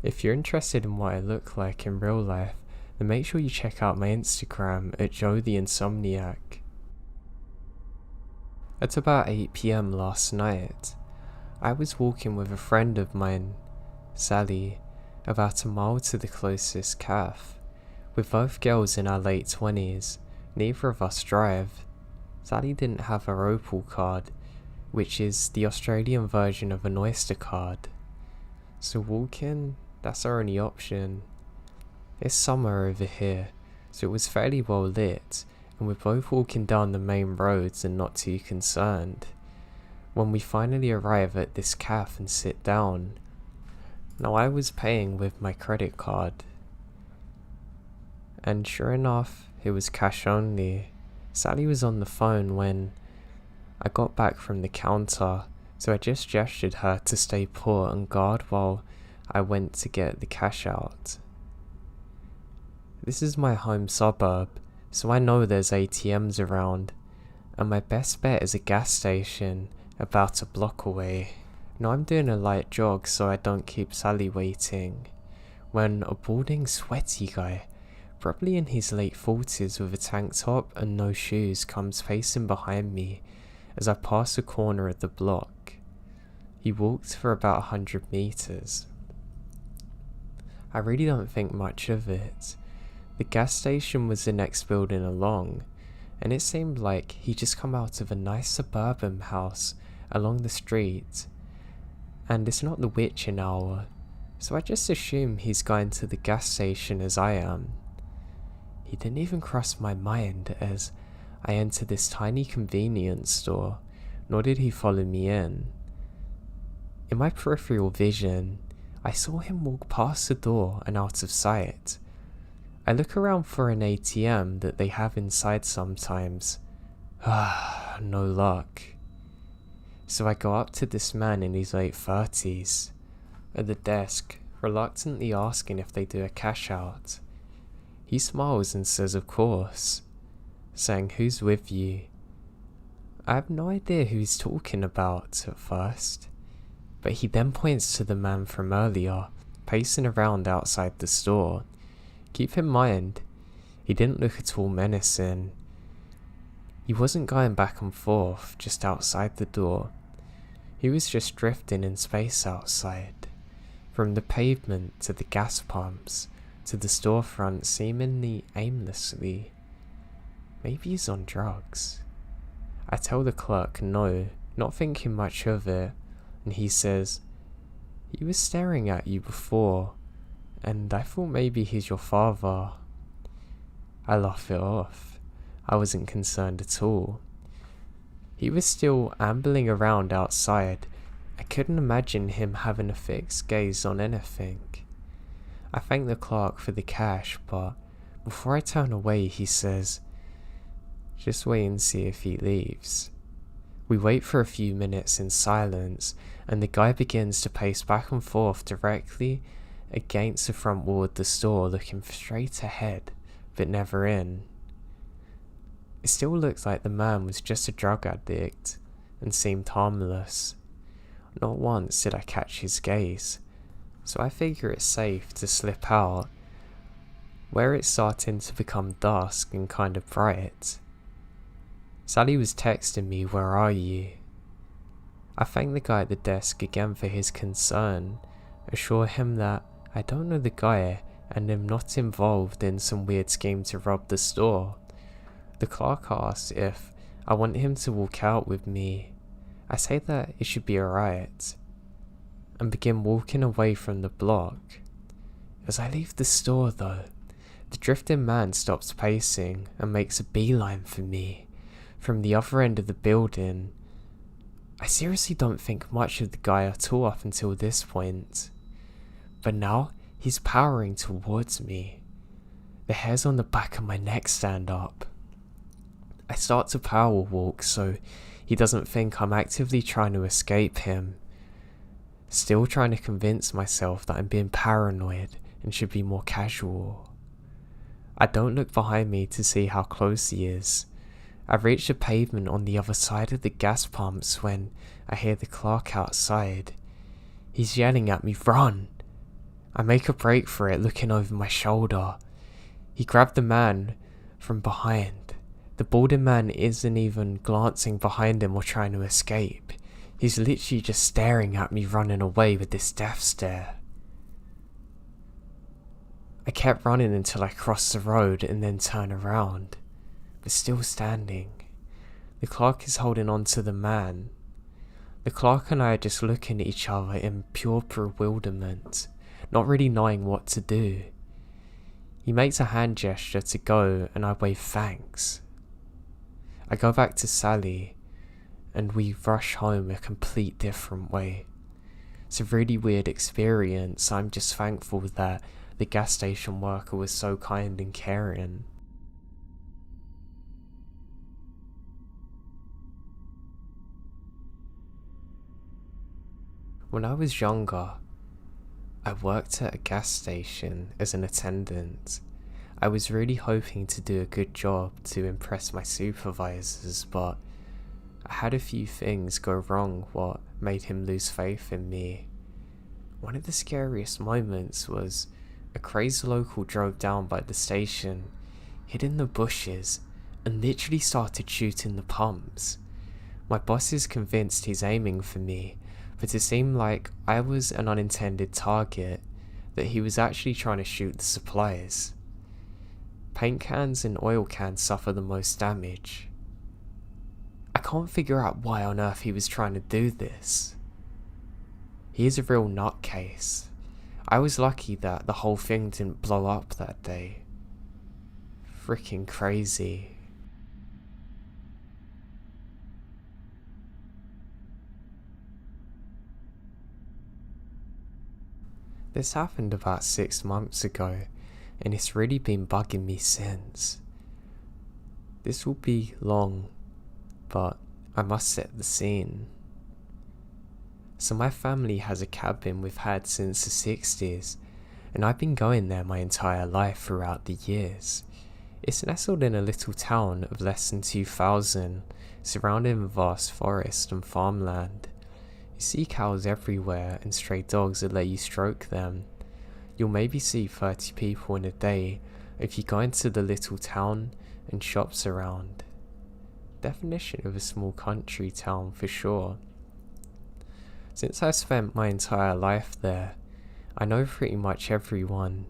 If you're interested in what I look like in real life, then make sure you check out my Instagram at Joe the Insomniak. At about 8 PM last night, I was walking with a friend of mine, Sally, about a mile to the closest cafe. We're both girls in our late 20s, neither of us drive. Sally didn't have her Opal card, which is the Australian version of an Oyster card. So walking, that's our only option. It's summer over here, so it was fairly well lit, and we're both walking down the main roads and not too concerned. When we finally arrive at this cafe and sit down, now I was paying with my credit card. And sure enough, it was cash only. Sally was on the phone when I got back from the counter, so I just gestured her to stay put and guard while I went to get the cash out. This is my home suburb, so I know there's ATMs around, and my best bet is a gas station about a block away. Now I'm doing a light jog so I don't keep Sally waiting, when a balding sweaty guy, probably in his late 40s with a tank top and no shoes, comes pacing behind me as I pass the corner of the block. He walked for about 100 meters. I really don't think much of it. The gas station was the next building along, and it seemed like he'd just come out of a nice suburban house along the street, and it's not the witching hour, so I just assume he's going to the gas station as I am. He didn't even cross my mind as I entered this tiny convenience store, nor did he follow me in. In my peripheral vision, I saw him walk past the door and out of sight. I look around for an ATM that they have inside sometimes. No luck. So I go up to this man in his late 30s, at the desk, reluctantly asking if they do a cash out. He smiles and says of course, saying who's with you. I have no idea who he's talking about at first, but he then points to the man from earlier, pacing around outside the store. Keep in mind, he didn't look at all menacing. He wasn't going back and forth just outside the door. He was just drifting in space outside, from the pavement to the gas pumps, to the storefront seemingly aimlessly. Maybe he's on drugs. I tell the clerk no, not thinking much of it, and he says, he was staring at you before, and I thought maybe he's your father. I laugh it off. I wasn't concerned at all. He was still ambling around outside. I couldn't imagine him having a fixed gaze on anything. I thank the clerk for the cash, but before I turn away he says, just wait and see if he leaves. We wait for a few minutes in silence, and the guy begins to pace back and forth directly against the front wall of the store, looking straight ahead, but never in. It still looked like the man was just a drug addict, and seemed harmless. Not once did I catch his gaze, so I figure it's safe to slip out, where it's starting to become dusk and kind of bright. Sally was texting me, where are you? I thank the guy at the desk again for his concern, assure him that I don't know the guy and am not involved in some weird scheme to rob the store. The clerk asks if I want him to walk out with me. I say that it should be alright, and begin walking away from the block. As I leave the store though, the drifting man stops pacing and makes a beeline for me from the other end of the building. I seriously don't think much of the guy at all up until this point, but now he's powering towards me. The hairs on the back of my neck stand up. I start to power walk so he doesn't think I'm actively trying to escape him. Still trying to convince myself that I'm being paranoid and should be more casual. I don't look behind me to see how close he is. I reach the pavement on the other side of the gas pumps when I hear the clerk outside. He's yelling at me, run! I make a break for it, looking over my shoulder. He grabbed the man from behind. The balding man isn't even glancing behind him or trying to escape. He's literally just staring at me, running away with this death stare. I kept running until I crossed the road and then turned around, but still standing. The clerk is holding on to the man. The clerk and I are just looking at each other in pure bewilderment, not really knowing what to do. He makes a hand gesture to go and I wave thanks. I go back to Sally and we rush home a complete different way. It's a really weird experience. I'm just thankful that the gas station worker was so kind and caring. When I was younger, I worked at a gas station as an attendant. I was really hoping to do a good job to impress my supervisors, but I had a few things go wrong what made him lose faith in me. One of the scariest moments was a crazy local drove down by the station, hid in the bushes, and literally started shooting the pumps. My boss is convinced he's aiming for me, but it seemed like I was an unintended target, that he was actually trying to shoot the supplies. Paint cans and oil cans suffer the most damage. I can't figure out why on earth he was trying to do this. He is a real nutcase. I was lucky that the whole thing didn't blow up that day. Freaking crazy. This happened about 6 months ago, and it's really been bugging me since. This will be long, but I must set the scene. So my family has a cabin we've had since the 60s, and I've been going there my entire life throughout the years. It's nestled in a little town of less than 2,000, surrounded in vast forest and farmland. You see cows everywhere and stray dogs that let you stroke them. You'll maybe see 30 people in a day if you go into the little town and shops around. Definition of a small country town for sure. Since I spent my entire life there, I know pretty much everyone.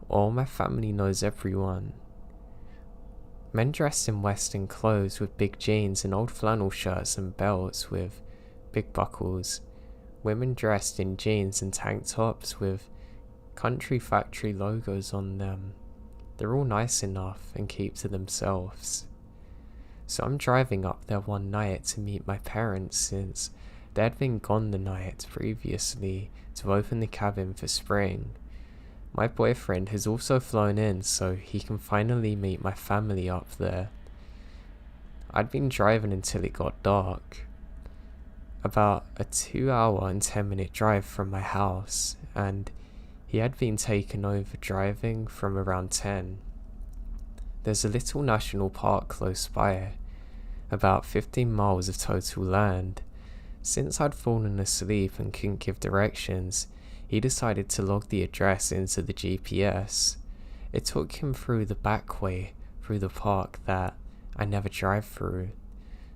All my family knows everyone. Men dressed in western clothes with big jeans and old flannel shirts and belts with big buckles. Women dressed in jeans and tank tops with country factory logos on them. They're all nice enough and keep to themselves. So I'm driving up there one night to meet my parents since they had been gone the night previously to open the cabin for spring. My boyfriend has also flown in so he can finally meet my family up there. I'd been driving until it got dark. About a 2-hour and 10-minute drive from my house, and he had been taken over driving from around 10. There's a little national park close by, about 15 miles of total land. Since I'd fallen asleep and couldn't give directions, he decided to log the address into the GPS. It took him through the back way through the park that I never drive through.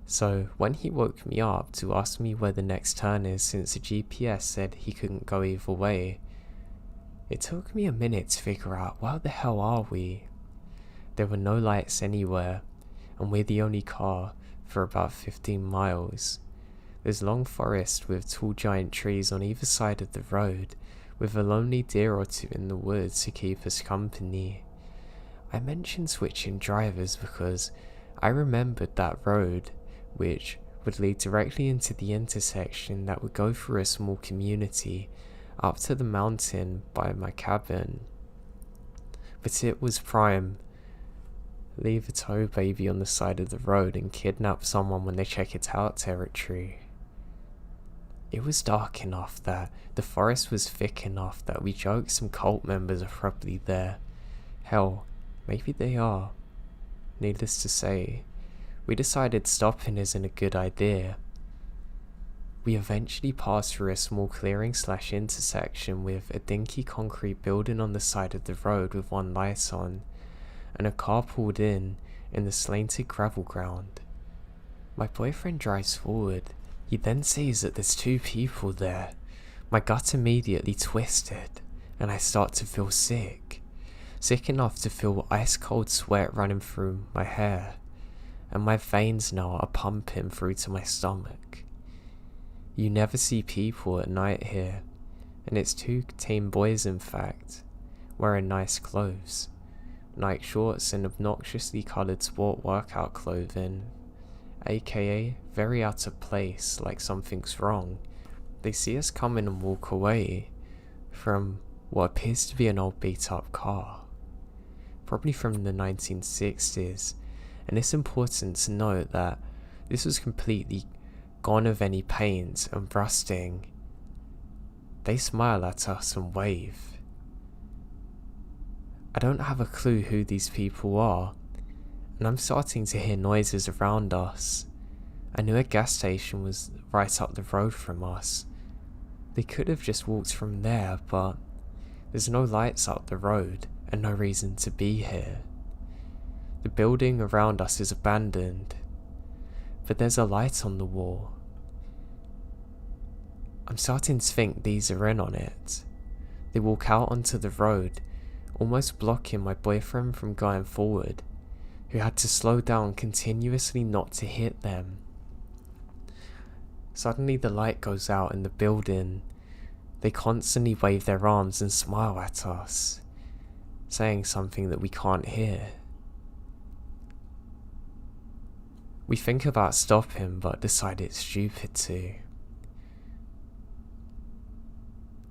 So when he woke me up to ask me where the next turn is since the GPS said he couldn't go either way, it took me a minute to figure out where the hell are we. There were no lights anywhere, and we're the only car for about 15 miles. There's long forest with tall giant trees on either side of the road, with a lonely deer or two in the woods to keep us company. I mentioned switching drivers because I remembered that road, which would lead directly into the intersection that would go through a small community up to the mountain by my cabin. But it was prime. Leave a tow baby on the side of the road and kidnap someone when they check it out territory. It was dark enough that the forest was thick enough that we joked some cult members are probably there. Hell, maybe they are. Needless to say, we decided stopping isn't a good idea. We eventually passed through a small clearing/intersection with a dinky concrete building on the side of the road with one light on, and a car pulled in the slanted gravel ground. My boyfriend drives forward. He then sees that there's two people there. My gut immediately twisted, and I start to feel sick. Sick enough to feel ice cold sweat running through my hair, and my veins now are pumping through to my stomach. You never see people at night here, and it's two teen boys in fact, wearing nice clothes, Nike shorts and obnoxiously coloured sport workout clothing, aka very out of place, like something's wrong. They see us coming and walk away from what appears to be an old beat up car, probably from the 1960s, and it's important to note that this was completely gone of any paint and rusting. They smile at us and wave. I don't have a clue who these people are, and I'm starting to hear noises around us. I knew a gas station was right up the road from us. They could have just walked from there, but there's no lights up the road and no reason to be here. The building around us is abandoned, but there's a light on the wall. I'm starting to think these are in on it. They walk out onto the road, almost blocking my boyfriend from going forward, who had to slow down continuously not to hit them. Suddenly the light goes out in the building. They constantly wave their arms and smile at us, saying something that we can't hear. We think about stopping, but decide it's stupid to.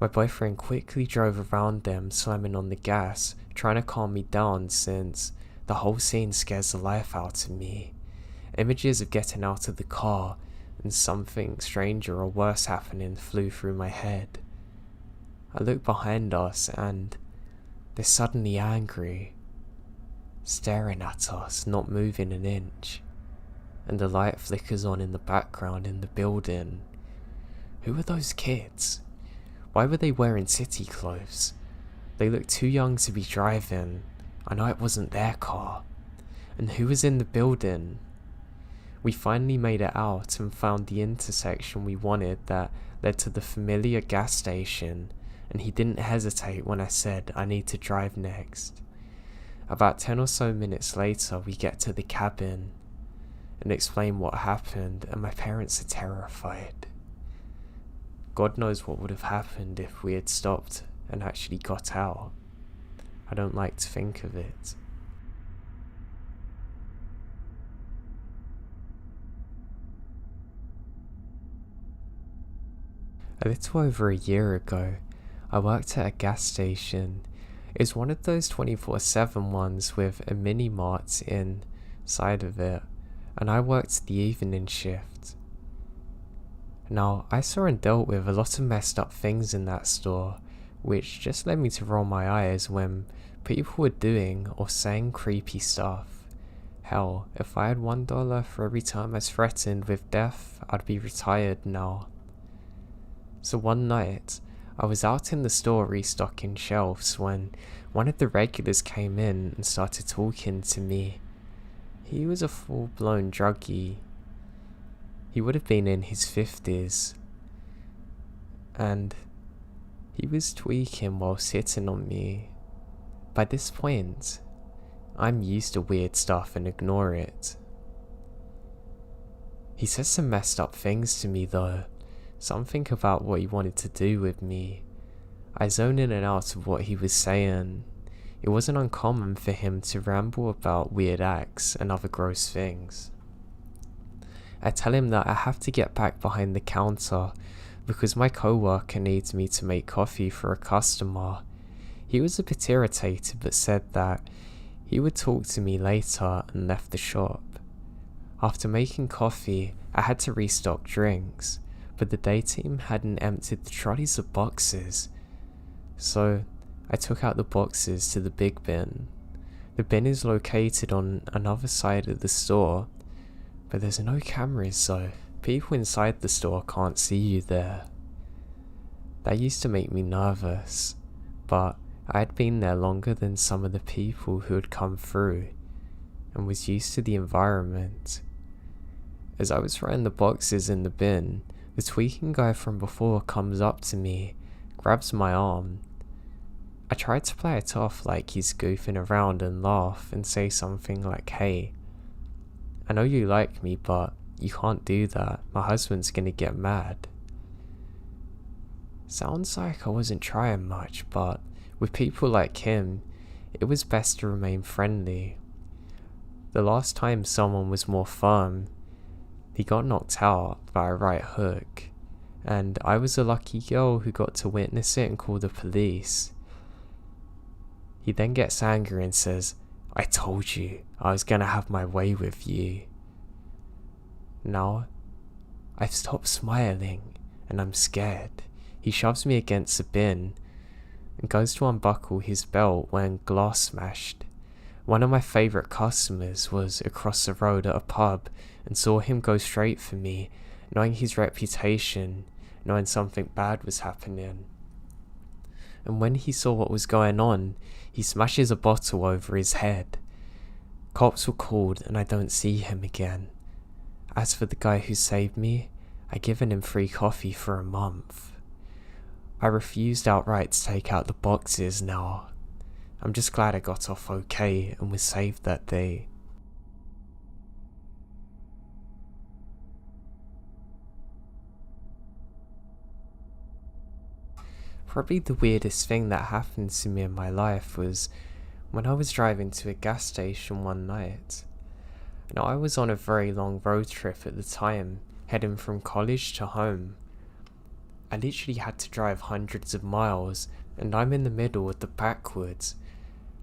My boyfriend quickly drove around them, slamming on the gas, trying to calm me down since the whole scene scares the life out of me. Images of getting out of the car and something stranger or worse happening flew through my head. I look behind us and they're suddenly angry, staring at us, not moving an inch, and the light flickers on in the background in the building. Who are those kids? Why were they wearing city clothes? They looked too young to be driving. I know it wasn't their car. And who was in the building? We finally made it out and found the intersection we wanted that led to the familiar gas station, and he didn't hesitate when I said I need to drive next. About 10 or so minutes later, we get to the cabin and explain what happened, and my parents are terrified. God knows what would have happened if we had stopped and actually got out. I don't like to think of it. A little over a year ago, I worked at a gas station. It was one of those 24/7 ones with a mini mart inside of it, and I worked the evening shift. Now, I saw and dealt with a lot of messed up things in that store, which just led me to roll my eyes when people were doing or saying creepy stuff. Hell, if I had $1 for every time I was threatened with death, I'd be retired now. So one night, I was out in the store restocking shelves when one of the regulars came in and started talking to me. He was a full-blown druggie. He would have been in his 50s, and he was tweaking while sitting on me. By this point, I'm used to weird stuff and ignore it. He said some messed up things to me though, something about what he wanted to do with me. I zoned in and out of what he was saying. It wasn't uncommon for him to ramble about weird acts and other gross things. I tell him that I have to get back behind the counter because my co-worker needs me to make coffee for a customer. He was a bit irritated but said that he would talk to me later and left the shop. After making coffee, I had to restock drinks, but the day team hadn't emptied the trolleys of boxes, so I took out the boxes to the big bin. The bin is located on another side of the store, but there's no cameras, so people inside the store can't see you there. That used to make me nervous, but I had been there longer than some of the people who had come through and was used to the environment. As I was throwing the boxes in the bin, the tweaking guy from before comes up to me, grabs my arm. I tried to play it off like he's goofing around and laugh and say something like, "Hey, I know you like me, but you can't do that. My husband's gonna get mad." Sounds like I wasn't trying much, but with people like him, it was best to remain friendly. The last time someone was more firm, he got knocked out by a right hook, and I was a lucky girl who got to witness it and call the police. He then gets angry and says, "I told you I was gonna have my way with you." Now, I've stopped smiling and I'm scared. He shoves me against the bin and goes to unbuckle his belt when glass smashed. One of my favourite customers was across the road at a pub and saw him go straight for me, knowing his reputation, knowing something bad was happening. And when he saw what was going on, he smashes a bottle over his head. Cops were called and I don't see him again. As for the guy who saved me, I given him free coffee for a month. I refused outright to take out the boxes now. I'm just glad I got off okay and was saved that day. Probably the weirdest thing that happened to me in my life was when I was driving to a gas station one night. Now, I was on a very long road trip at the time, heading from college to home. I literally had to drive hundreds of miles, and I'm in the middle of the backwoods,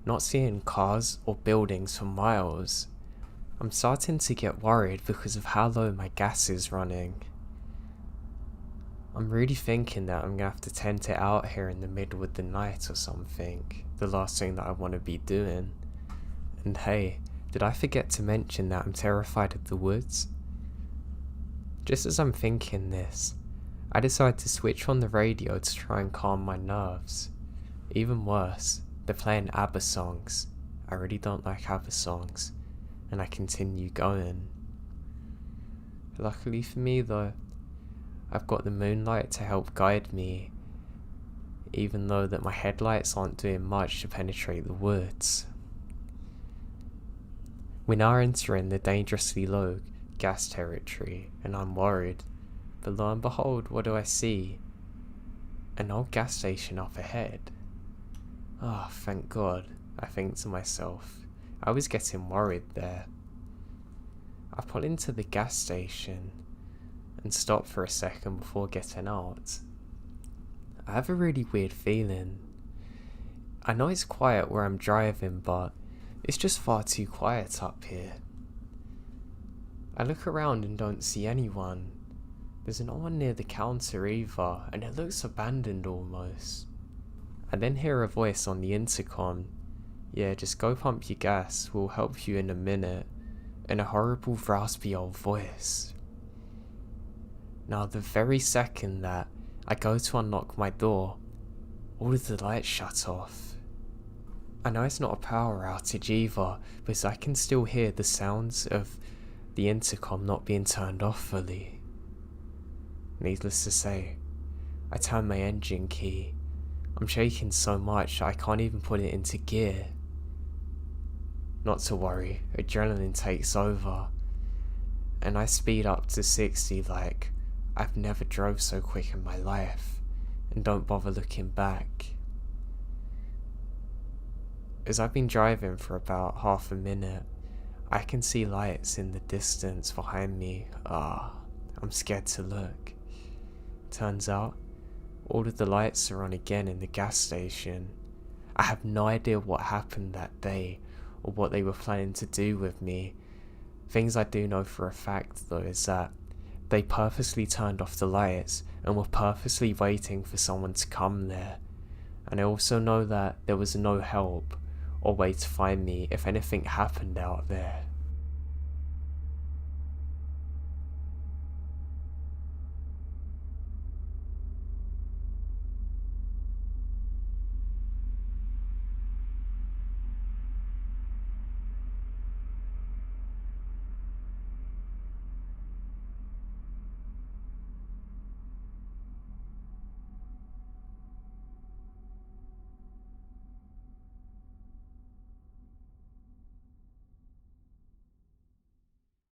not seeing cars or buildings for miles. I'm starting to get worried because of how low my gas is running. I'm really thinking that I'm gonna have to tent it out here in the middle of the night or something, the last thing that I want to be doing. And hey, did I forget to mention that I'm terrified of the woods? Just as I'm thinking this, I decide to switch on the radio to try and calm my nerves. Even worse, they're playing ABBA songs. I really don't like ABBA songs, and I continue going. Luckily for me though, I've got the moonlight to help guide me, even though that my headlights aren't doing much to penetrate the woods. We're now entering the dangerously low gas territory, and I'm worried. But lo and behold, what do I see? An old gas station up ahead. Ah, oh, thank God, I think to myself. I was getting worried there. I pull into the gas station and stop for a second before getting out. I have a really weird feeling. I know it's quiet where I'm driving, but it's just far too quiet up here. I look around and don't see anyone. There's no one near the counter either, and it looks abandoned almost. I then hear a voice on the intercom. "Yeah, just go pump your gas, we'll help you in a minute," in a horrible raspy old voice. Now, the very second that I go to unlock my door, all of the lights shut off. I know it's not a power outage either, because I can still hear the sounds of the intercom not being turned off fully. Needless to say, I turn my engine key. I'm shaking so much I can't even put it into gear. Not to worry, adrenaline takes over, and I speed up to 60 like I've never drove so quick in my life, and don't bother looking back. As I've been driving for about half a minute, I can see lights in the distance behind me. I'm scared to look. Turns out, all of the lights are on again in the gas station. I have no idea what happened that day, or what they were planning to do with me. Things I do know for a fact though is that they purposely turned off the lights and were purposely waiting for someone to come there. And I also know that there was no help or way to find me if anything happened out there.